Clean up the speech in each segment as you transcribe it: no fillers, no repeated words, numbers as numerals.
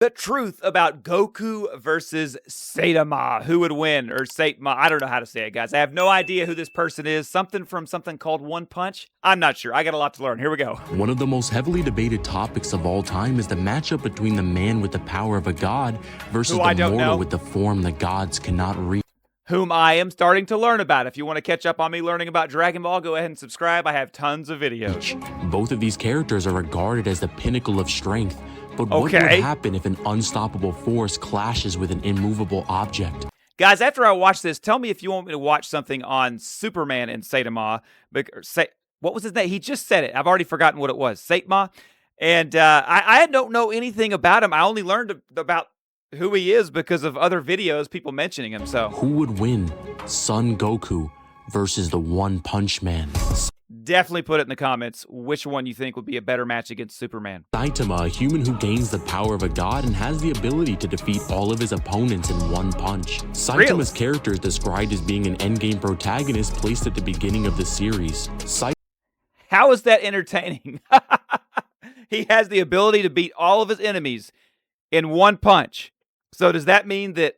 The truth about Goku versus Saitama. Who would win? Or Saitama. I don't know how to say it, guys. I have no idea who this person is. Something from something called One Punch? I'm not sure. I got a lot to learn. Here we go. One of the most heavily debated topics of all time is the matchup between the man with the power of a god versus the mortal with the form the gods cannot reach. Whom I am starting to learn about. If you want to catch up on me learning about Dragon Ball, go ahead and subscribe. I have tons of videos. Both of these characters are regarded as the pinnacle of strength. But what would happen if an unstoppable force clashes with an immovable object? Guys, after I watch this, tell me if you want me to watch something on Superman and Saitama. What was his name? He just said it. I've already forgotten what it was. Saitama. And I don't know anything about him. I only learned about who he is because of other videos, people mentioning him. So who would win, Son Goku versus the One Punch Man? Definitely put it in the comments which one you think would be a better match against Superman. Saitama, a human who gains the power of a god and has the ability to defeat all of his opponents in one punch. Saitama's character is described as being an endgame protagonist placed at the beginning of the series. How is that entertaining? He has the ability to beat all of his enemies in one punch. So does that mean that,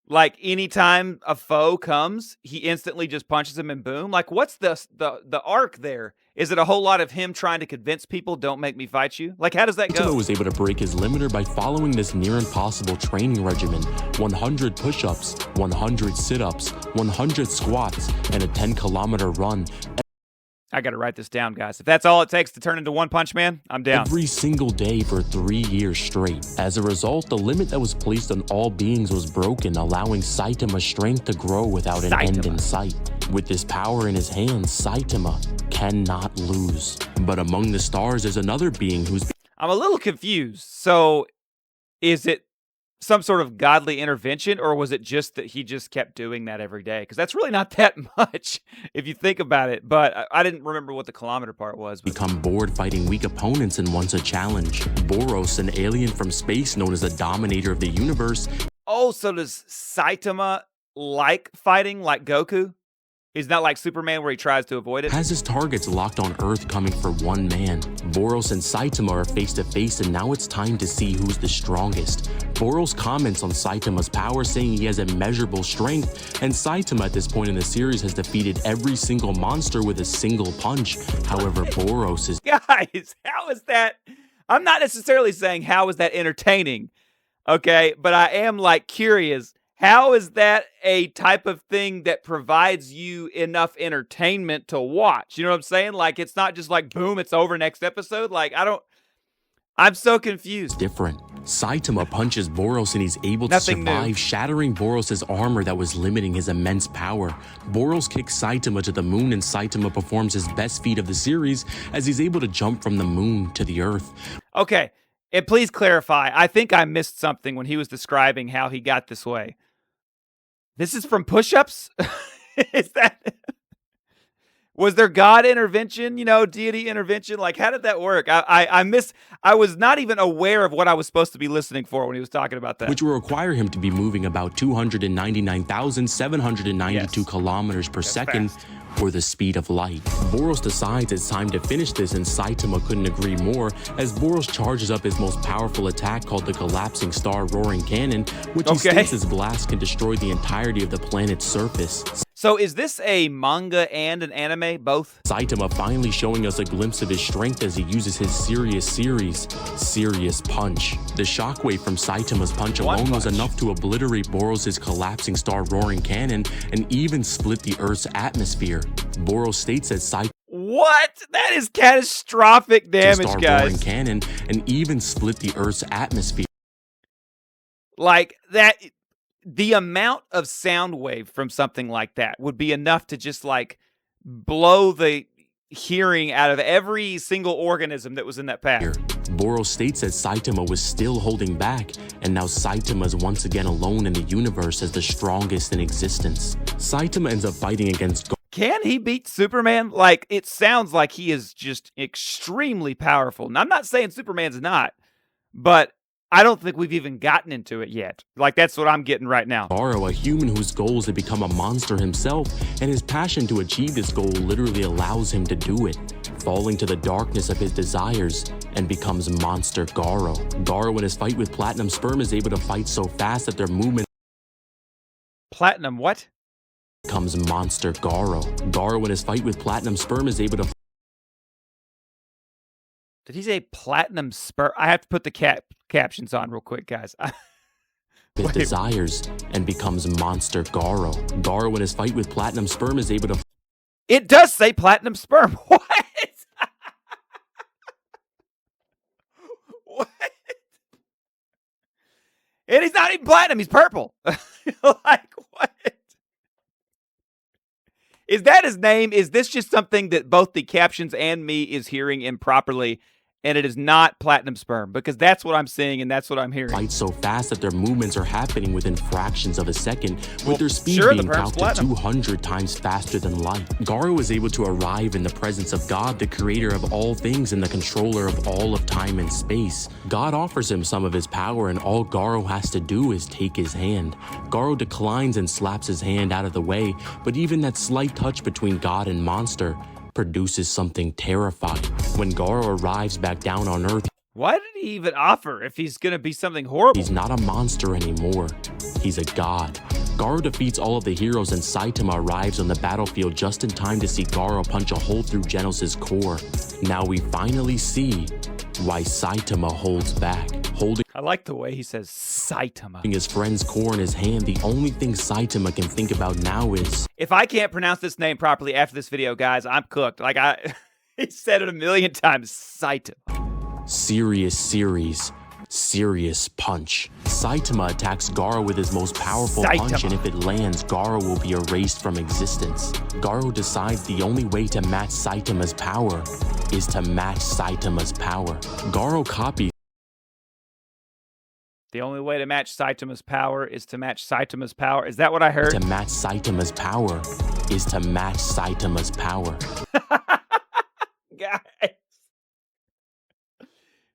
like, anytime a foe comes, he instantly just punches him and boom? Like, what's the arc there? Is it a whole lot of him trying to convince people, don't make me fight you? Like, how does that go? Saitama was able to break his limiter by following this near impossible training regimen: 100 push-ups, 100 sit-ups, 100 squats, and a 10-kilometer run. I gotta write this down, guys. If that's all it takes to turn into One Punch Man, I'm down. Every single day for 3 years straight. As a result, the limit that was placed on all beings was broken, allowing Saitama's strength to grow without an end in sight. With this power in his hands, Saitama cannot lose. But among the stars, there's another being who's... I'm a little confused. So, is it some sort of godly intervention, or was it just that he just kept doing that every day? Because that's really not that much if you think about it. But I didn't remember what the kilometer part was. Become bored fighting weak opponents and wants a challenge. Boros, an alien from space known as the dominator of the universe. Oh, so does Saitama like fighting like Goku? He's not like Superman where he tries to avoid it. Has his targets locked on Earth, coming for one man. Boros and Saitama are face to face, and now it's time to see who's the strongest. Boros comments on Saitama's power, saying he has immeasurable strength, and Saitama at this point in the series has defeated every single monster with a single punch. However, Boros is... Guys, how is that? I'm not necessarily saying how is that entertaining, okay? But I am, like, curious. How is that a type of thing that provides you enough entertainment to watch? You know what I'm saying? Like, it's not just like, boom, it's over next episode. Like, I'm so confused. Different. Saitama punches Boros and he's able to survive, shattering Boros' armor that was limiting his immense power. Boros kicks Saitama to the moon, and Saitama performs his best feat of the series as he's able to jump from the moon to the Earth. Okay, and please clarify. I think I missed something when he was describing how he got this way. This is from push-ups? Is that... Was there God intervention, you know, deity intervention? Like, how did that work? I was not even aware of what I was supposed to be listening for when he was talking about that. Which will require him to be moving about 299,792 kilometers per second, or the speed of light. Boros decides it's time to finish this, and Saitama couldn't agree more, as Boros charges up his most powerful attack called the Collapsing Star Roaring Cannon, which he states his blast can destroy the entirety of the planet's surface. So is this a manga and an anime, both? Saitama finally showing us a glimpse of his strength as he uses his Serious Punch. The shockwave from Saitama's punch alone was enough to obliterate Boros' Collapsing Star Roaring Cannon and even split the Earth's atmosphere. Boros states that Saitama... What? That is catastrophic damage, guys. Roaring Cannon and even split the Earth's atmosphere. Like, that... The amount of sound wave from something like that would be enough to just, like, blow the hearing out of every single organism that was in that path. Boros states that Saitama was still holding back, and now Saitama is once again alone in the universe as the strongest in existence. Saitama ends up fighting against... Can he beat Superman? Like, it sounds like he is just extremely powerful. Now, I'm not saying Superman's not, but I don't think we've even gotten into it yet. Like, that's what I'm getting right now. Garo, a human whose goal is to become a monster himself, and his passion to achieve this goal literally allows him to do it, falling to the darkness of his desires, and becomes Monster Garo. Garo, in his fight with Platinum Sperm, is able to fight so fast that their movement Platinum what? becomes Monster Garo. Garo, in his fight with Platinum Sperm, is able to Did he say Platinum Sperm? I have to put the captions on real quick, guys. his desires and becomes Monster Garo. Garo, in his fight with Platinum Sperm, is able to It does say Platinum Sperm. What? What? And he's not even platinum. He's purple. Like, what? Is that his name? Is this just something that both the captions and me is hearing improperly? And it is not Platinum Sperm, because that's what I'm seeing and that's what I'm hearing. fight so fast that their movements are happening within fractions of a second, with their speed sure, being counted 200 times faster than light. Garo is able to arrive in the presence of God, the creator of all things and the controller of all of time and space. God offers him some of his power, and all Garo has to do is take his hand. Garo declines and slaps his hand out of the way, but even that slight touch between God and monster produces something terrifying. When Garo arrives back down on Earth, why did he even offer if he's going to be something horrible? he's not a monster anymore. He's a god. Garo defeats all of the heroes, and Saitama arrives on the battlefield just in time to see Garo punch a hole through Genos' core. Now we finally see why Saitama holds back. Holding I like the way he says Saitama. his friend's core in his hand, the only thing Saitama can think about now is, If I can't pronounce this name properly after this video, guys, I'm cooked. Like, he said it a million times. Saitama. serious punch. Saitama attacks Garo with his most powerful punch, and if it lands, Garo will be erased from existence. Garo decides the only way to match Saitama's power is to match Saitama's power. Garo copies The only way to match Saitama's power is to match Saitama's power. Is that what I heard? to match Saitama's power is to match Saitama's power. Guys,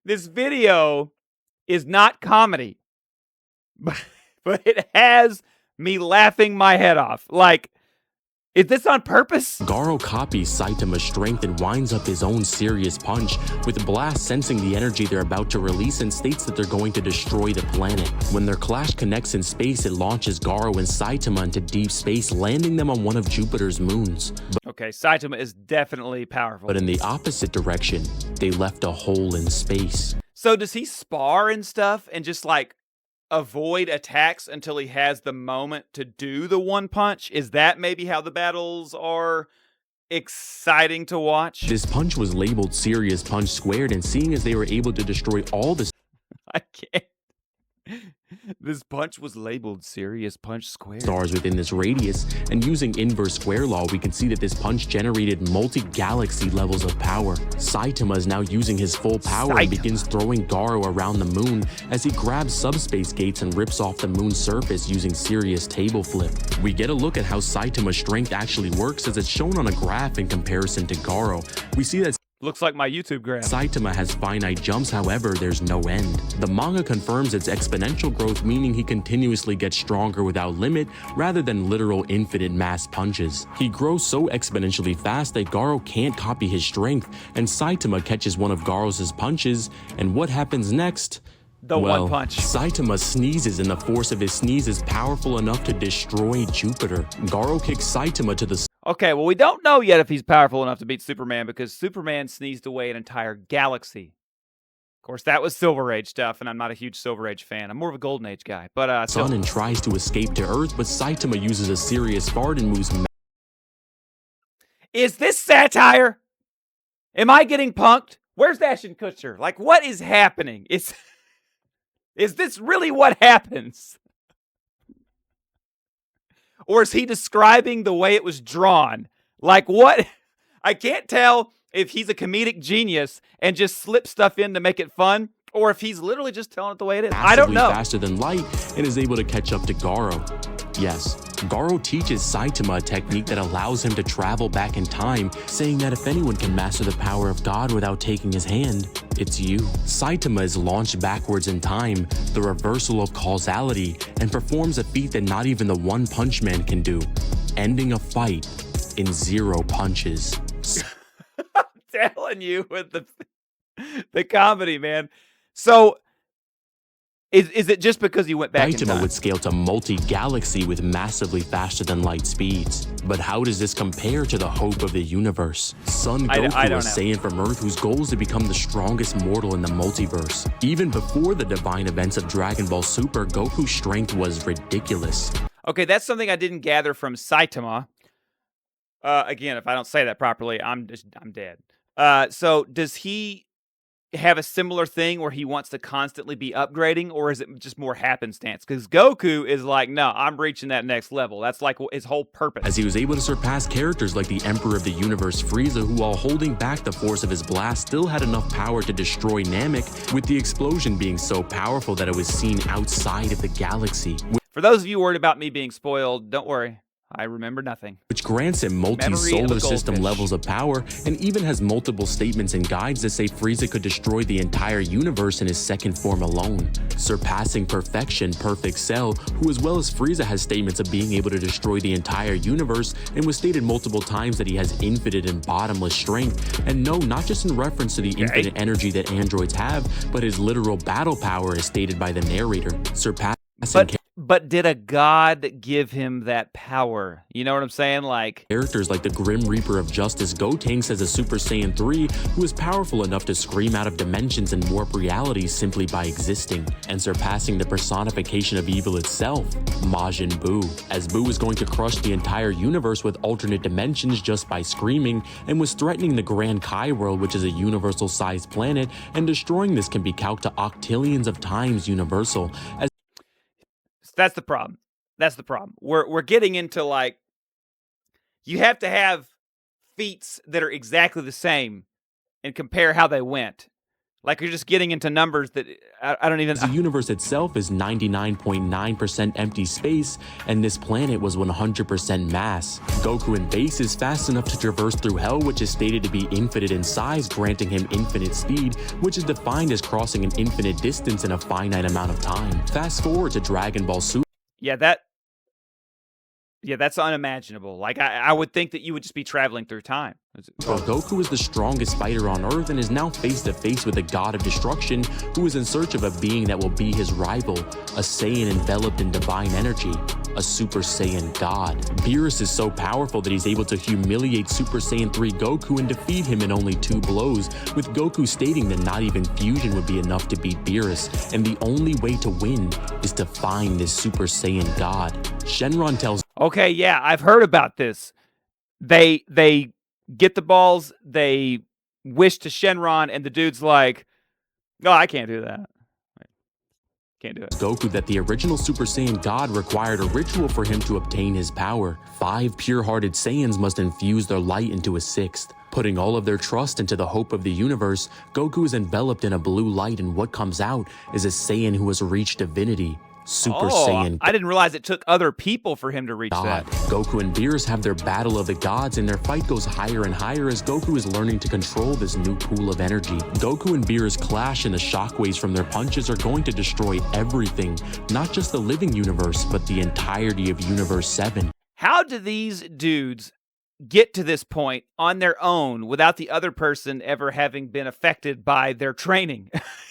this video is not comedy, but it has me laughing my head off. Like, is this on purpose? Garo copies Saitama's strength and winds up his own serious punch, with Blast sensing the energy they're about to release and states that they're going to destroy the planet. When their clash connects in space, it launches Garo and Saitama into deep space, landing them on one of Jupiter's moons. Okay, Saitama is definitely powerful. But in the opposite direction, they left a hole in space. So does he spar and stuff and just like avoid attacks until he has the moment to do the one punch? Is that maybe how the battles are exciting to watch? This punch was labeled Serious Punch Squared, and seeing as they were able to destroy all the I can't. This punch was labeled Serious Punch Square. stars within this radius, and using inverse square law, we can see that this punch generated multi-galaxy levels of power. Saitama is now using his full power and begins throwing Garo around the moon as he grabs subspace gates and rips off the moon's surface using Serious Table Flip. We get a look at how Saitama's strength actually works, as it's shown on a graph in comparison to Garo. We see that Looks like my YouTube graph. Saitama has finite jumps, however, there's no end. The manga confirms its exponential growth, meaning he continuously gets stronger without limit, rather than literal infinite mass punches. He grows so exponentially fast that Garo can't copy his strength, and Saitama catches one of Garo's punches, and what happens next? One punch. Saitama sneezes, and the force of his sneeze is powerful enough to destroy Jupiter. Garo kicks Saitama to the Okay, well, we don't know yet if he's powerful enough to beat Superman, because Superman sneezed away an entire galaxy. Of course, that was Silver Age stuff, and I'm not a huge Silver Age fan. I'm more of a Golden Age guy. But sun and tries to escape to Earth, but Saitama uses a serious fart and moves. Is this satire? Am I getting punked? Where's Ashton Kutcher? Like, what is happening? Is this really what happens? Or is he describing the way it was drawn? Like, what? I can't tell if he's a comedic genius and just slips stuff in to make it fun, or if he's literally just telling it the way it is. I don't know. Faster than light and is able to catch up to Garo. Yes, Garo teaches Saitama a technique that allows him to travel back in time, saying that if anyone can master the power of God without taking his hand, it's you. Saitama is launched backwards in time, the reversal of causality, and performs a feat that not even the One Punch Man can do, ending a fight in 0 punches. I'm telling you with the comedy, man. So is it just because you went back in Saitama time? would scale to multi-galaxy with massively faster than light speeds. But how does this compare to the hope of the universe? Son Goku, a Saiyan from Earth whose goal is to become the strongest mortal in the multiverse. Even before the divine events of Dragon Ball Super, Goku's strength was ridiculous. Okay, that's something I didn't gather from Saitama. Again, if I don't say that properly, I'm dead. So does he have a similar thing where he wants to constantly be upgrading, or is it just more happenstance? Because Goku is like, no, I'm reaching that next level. That's like his whole purpose. As he was able to surpass characters like the Emperor of the Universe Frieza, who while holding back the force of his blast still had enough power to destroy Namek, with the explosion being so powerful that it was seen outside of the galaxy. For those of you worried about me being spoiled, don't worry. I remember nothing. Which grants him multi-solar system levels of power, and even has multiple statements and guides that say Frieza could destroy the entire universe in his second form alone. Surpassing perfection, Perfect Cell, who as well as Frieza has statements of being able to destroy the entire universe, and was stated multiple times that he has infinite and bottomless strength, and no, not just in reference to the infinite energy that androids have, but his literal battle power as stated by the narrator. Surpassing But did a god give him that power? You know what I'm saying? Like characters like the Grim Reaper of Justice Gotenks says a Super Saiyan 3 who is powerful enough to scream out of dimensions and warp realities simply by existing, and surpassing the personification of evil itself, Majin Buu, as Buu is going to crush the entire universe with alternate dimensions just by screaming, and was threatening the Grand Kai world, which is a universal-sized planet, and destroying this can be calced to octillions of times universal. That's the problem. That's the problem. We're getting into like, you have to have feats that are exactly the same and compare how they went. Like you're just getting into numbers that I don't even. The universe itself is 99.9% empty space, and this planet was 100% mass. Goku in base is fast enough to traverse through hell, which is stated to be infinite in size, granting him infinite speed, which is defined as crossing an infinite distance in a finite amount of time. Fast forward to Dragon Ball Super. Yeah, that's unimaginable. Like, I would think that you would just be traveling through time. Well, Goku is the strongest fighter on Earth and is now face to face with a god of destruction who is in search of a being that will be his rival, a Saiyan enveloped in divine energy, a Super Saiyan god. Beerus is so powerful that he's able to humiliate Super Saiyan 3 Goku and defeat him in only 2 blows, with Goku stating that not even fusion would be enough to beat Beerus, and the only way to win is to find this Super Saiyan god. Shenron tells... Okay, yeah, I've heard about this. They get the balls, they wish to Shenron, and the dude's like, no, I can't do that. Can't do it. Goku that the original Super Saiyan God required a ritual for him to obtain his power. 5 pure-hearted Saiyans must infuse their light into a 6th. Putting all of their trust into the hope of the universe, Goku is enveloped in a blue light, and what comes out is a Saiyan who has reached divinity. Super Saiyan. I didn't realize it took other people for him to reach that. Goku and Beerus have their battle of the gods, and their fight goes higher and higher as Goku is learning to control this new pool of energy. Goku and Beerus clash, and the shockwaves from their punches are going to destroy everything, not just the living universe, but the entirety of Universe 7. How do these dudes get to this point on their own without the other person ever having been affected by their training?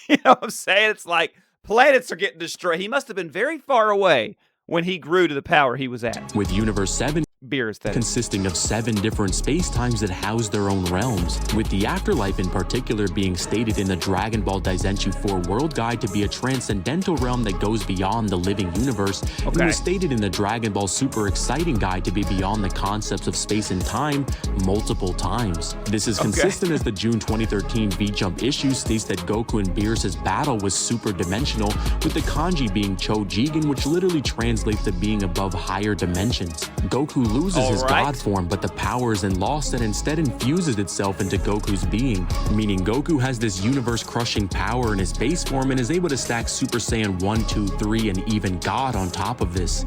You know what I'm saying? It's like, planets are getting destroyed. He must have been very far away when he grew to the power he was at. With Universe 7 Beerus, consisting of 7 different space-times that house their own realms, with the afterlife in particular being stated in the Dragon Ball Daizenshu 4 World Guide to be a transcendental realm that goes beyond the living universe, and was stated in the Dragon Ball Super Exciting Guide to be beyond the concepts of space and time multiple times. This is consistent as the June 2013 V-Jump issue states that Goku and Beerus' battle was super dimensional, with the kanji being Chojigen, which literally translates to being above higher dimensions. Goku loses his god form, but the power isn't lost and instead infuses itself into Goku's being, meaning Goku has this universe-crushing power in his base form and is able to stack Super Saiyan 1, 2, 3, and even God on top of this.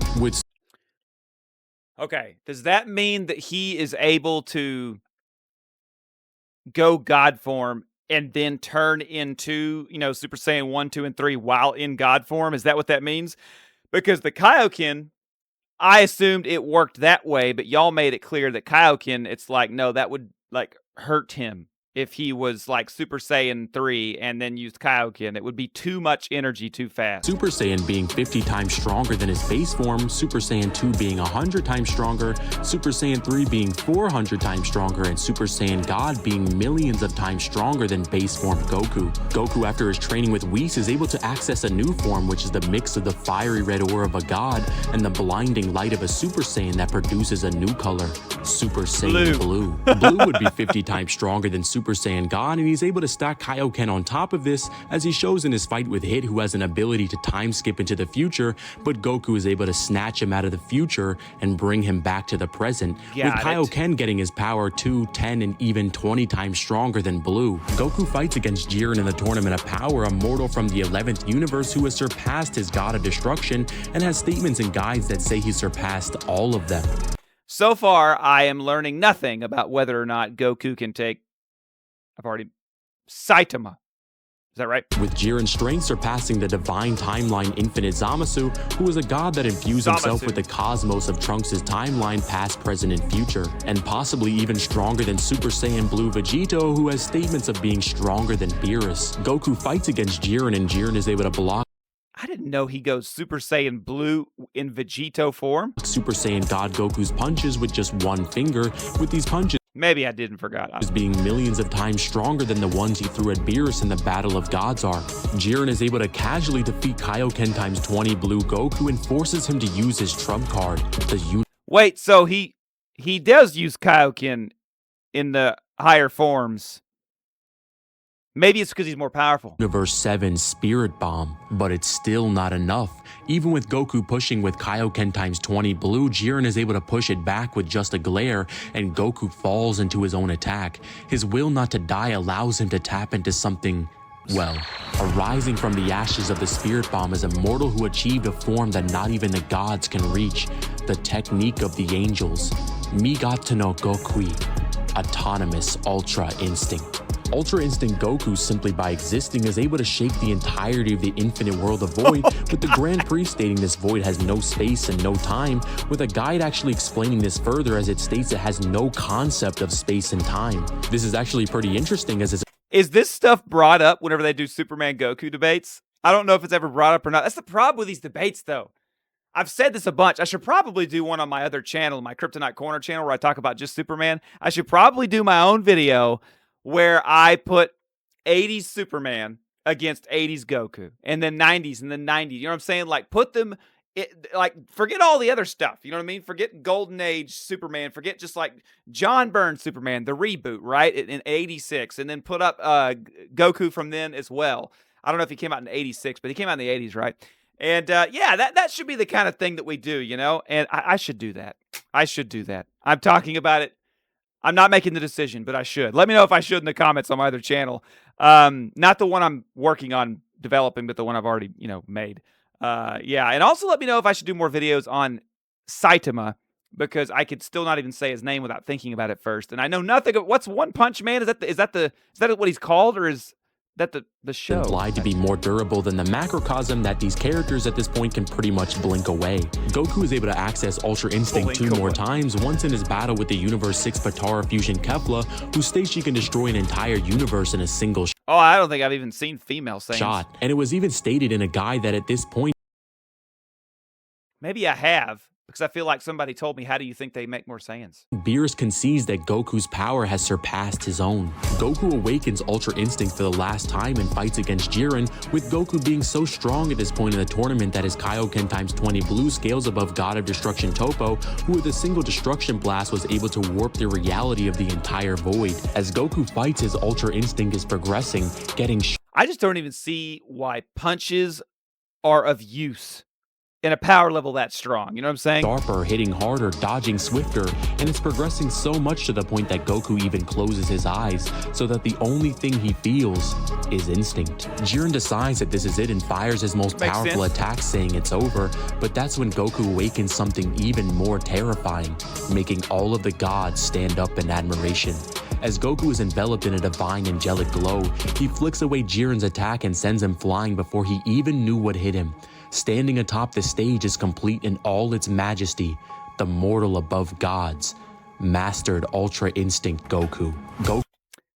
Okay. Does that mean that he is able to go God form and then turn into, Super Saiyan 1, 2, and 3 while in God form? Is that what that means? Because the Kaioken, I assumed it worked that way, but y'all made it clear that Kaioken, it's like, no, that would like hurt him if he was like Super Saiyan 3 and then used Kaioken. It would be too much energy too fast. Super Saiyan being 50 times stronger than his base form, Super Saiyan 2 being 100 times stronger, Super Saiyan 3 being 400 times stronger, and Super Saiyan God being millions of times stronger than base form Goku. Goku, after his training with Whis, is able to access a new form, which is the mix of the fiery red aura of a god and the blinding light of a Super Saiyan that produces a new color, Super Saiyan Blue. Blue would be 50 times stronger than Super Saiyan God, and he's able to stack Kaioken on top of this, as he shows in his fight with Hit, who has an ability to time skip into the future, but Goku is able to snatch him out of the future and bring him back to the present, with Kaioken getting his power 2, 10, and even 20 times stronger than Blue. Goku fights against Jiren in the Tournament of Power, a mortal from the 11th universe who has surpassed his God of Destruction and has statements and guides that say he surpassed all of them. So far, I am learning nothing about whether or not Goku can take, Saitama. Is that right? With Jiren's strength surpassing the divine timeline Infinite Zamasu, who is a god that infused himself with the cosmos of Trunks' timeline past, present, and future, and possibly even stronger than Super Saiyan Blue Vegito, who has statements of being stronger than Beerus. Goku fights against Jiren, and Jiren is able to block. I didn't know he goes Super Saiyan Blue in Vegito form. Super Saiyan God Goku's punches with just one finger, with these punches maybe I didn't forget. Being millions of times stronger than the ones he threw at Beerus in the Battle of Gods are. Jiren is able to casually defeat Kaioken times 20 Blue Goku and forces him to use his trump card. Wait, so he does use Kaioken in the higher forms. Maybe it's because he's more powerful. Universe 7 Spirit Bomb, but it's still not enough. Even with Goku pushing with Kaioken times 20 Blue, Jiren is able to push it back with just a glare, and Goku falls into his own attack. His will not to die allows him to tap into something, well, arising from the ashes of the Spirit Bomb is a mortal who achieved a form that not even the gods can reach, the technique of the angels, Migato no Gokui, autonomous Ultra Instinct. Ultra Instinct Goku, simply by existing, is able to shake the entirety of the infinite world of Void, with the Grand Priest stating this void has no space and no time, with a guide actually explaining this further, as it states it has no concept of space and time. This is actually pretty interesting, as it's... Is this stuff brought up whenever they do Superman Goku debates? I don't know if it's ever brought up or not. That's the problem with these debates, though. I've said this a bunch. I should probably do one on my other channel, my Kryptonite Korner channel, where I talk about just Superman. I should probably do my own video where I put 80s Superman against 80s Goku, and then 90s and then 90s. You know what I'm saying? Like, put them, forget all the other stuff. You know what I mean? Forget Golden Age Superman. Forget just like John Byrne Superman, the reboot, right? In 86. And then put up Goku from then as well. I don't know if he came out in 86, but he came out in the 80s, right? And yeah, that should be the kind of thing that we do, you know? And I should do that. I should do that. I'm talking about it. I'm not making the decision, but I should. Let me know if I should in the comments on my other channel. Not the one I'm working on developing, but the one I've already, made. Yeah, and also let me know if I should do more videos on Saitama, because I could still not even say his name without thinking about it first. And I know nothing of what's One Punch Man? Is that what he's called, or is that the show? Implied to be more durable than the macrocosm that these characters at this point can pretty much blink away. Goku is able to access Ultra Instinct two more times, once in his battle with the Universe 6 Patara Fusion Kefla, who states she can destroy an entire universe in a single shot. Oh, I don't think I've even seen female Saiyans. And it was even stated in a guide that at this point... Maybe I have, because I feel like somebody told me, how do you think they make more Saiyans? Beerus concedes that Goku's power has surpassed his own. Goku awakens Ultra Instinct for the last time and fights against Jiren, with Goku being so strong at this point in the tournament that his Kaioken times 20 Blue scales above God of Destruction Toppo, who with a single Destruction Blast was able to warp the reality of the entire Void. As Goku fights, his Ultra Instinct is progressing, getting... I just don't even see why punches are of use. in a power level that strong. You know what I'm saying? Sharper, hitting harder, dodging swifter, and it's progressing so much to the point that Goku even closes his eyes so that the only thing he feels is instinct. Jiren decides that this is it and fires his most powerful attack, saying it's over, but that's when Goku awakens something even more terrifying, making all of the gods stand up in admiration. As Goku is enveloped in a divine angelic glow, he flicks away Jiren's attack and sends him flying before he even knew what hit him. Standing atop the stage is complete in all its majesty, the mortal above gods, mastered Ultra Instinct Goku.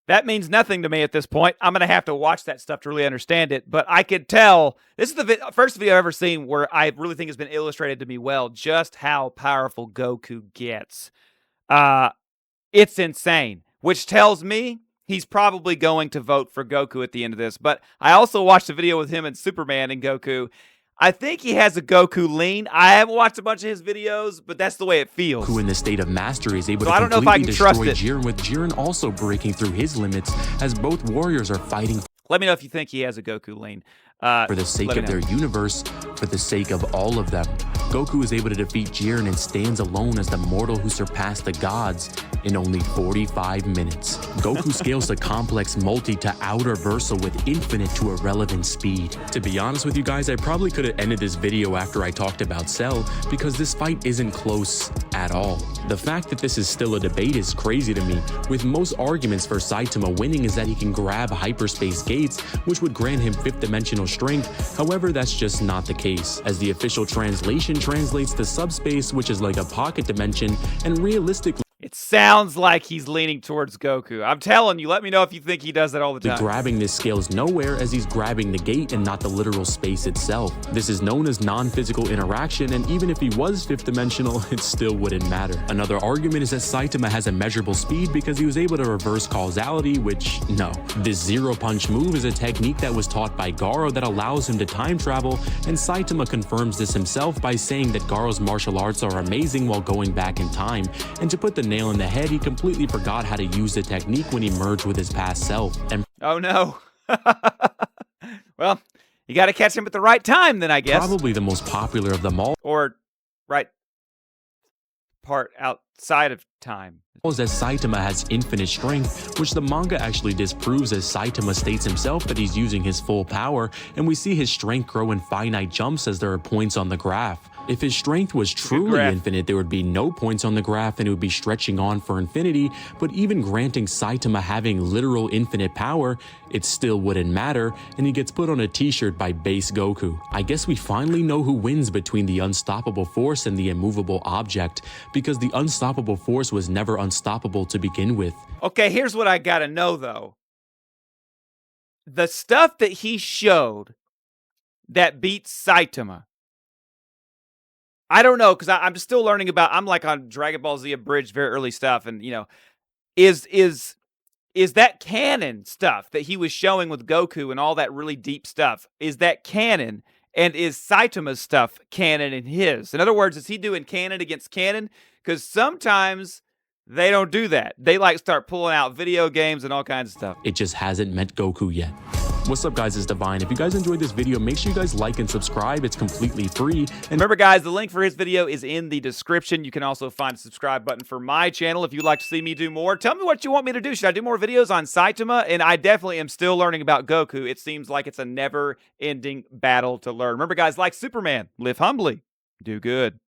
That means nothing to me at this point. I'm going to have to watch that stuff to really understand it, but I could tell, this is the first video I've ever seen where I really think it's been illustrated to me well, just how powerful Goku gets. It's insane, which tells me he's probably going to vote for Goku at the end of this, but I also watched a video with him and Superman and Goku. I think he has a Goku lean. I haven't watched a bunch of his videos, but that's the way it feels. Goku in the state of mastery is able to I don't know if I completely can destroy trust it. Jiren, with Jiren also breaking through his limits as both warriors are fighting. Let me know if you think he has a Goku lean. For the sake of their universe, for the sake of all of them. Goku is able to defeat Jiren and stands alone as the mortal who surpassed the gods in only 45 minutes. Goku scales the complex multi to outer versal with infinite to irrelevant speed. To be honest with you guys, I probably could have ended this video after I talked about Cell, because this fight isn't close at all. The fact that this is still a debate is crazy to me, with most arguments for Saitama winning is that he can grab hyperspace gates, which would grant him 5th dimensional strength. However, that's just not the case, as the official translation translates to subspace, which is like a pocket dimension, and realistically, it sounds like he's leaning towards Goku. I'm telling you, let me know if you think he does that all the time. Grabbing this scales nowhere, as he's grabbing the gate and not the literal space itself. This is known as non-physical interaction, and even if he was 5th dimensional, it still wouldn't matter. Another argument is that Saitama has immeasurable speed because he was able to reverse causality, which, no. This zero punch move is a technique that was taught by Garo that allows him to time travel, and Saitama confirms this himself by saying that Garo's martial arts are amazing while going back in time, and to put the nail in the head, he completely forgot how to use the technique when he merged with his past self. And oh no. Well, you got to catch him at the right time then, I guess. Probably the most popular of them all, or right part outside of time, is that Saitama has infinite strength, which the manga actually disproves, as Saitama states himself that he's using his full power, and we see his strength grow in finite jumps as there are points on the graph. If his strength was truly infinite, there would be no points on the graph and it would be stretching on for infinity, but even granting Saitama having literal infinite power, it still wouldn't matter, and he gets put on a t-shirt by base Goku. I guess we finally know who wins between the unstoppable force and the immovable object, because the unstoppable force was never unstoppable to begin with. Okay, here's what I gotta know though. The stuff that he showed that beats Saitama, I don't know, because I'm still learning about, I'm like on Dragon Ball Z abridged, very early stuff, and you know, is that canon stuff that he was showing with Goku and all that really deep stuff, is that canon? And is Saitama's stuff canon in his? In other words, is he doing canon against canon? Because sometimes they don't do that. They like start pulling out video games and all kinds of stuff. It just hasn't met Goku yet. What's up, guys? It's Divine. If you guys enjoyed this video, make sure you guys like and subscribe. It's completely free. And remember, guys, the link for his video is in the description. You can also find a subscribe button for my channel if you'd like to see me do more. Tell me what you want me to do. Should I do more videos on Saitama? And I definitely am still learning about Goku. It seems like it's a never-ending battle to learn. Remember, guys, like Superman, live humbly, do good.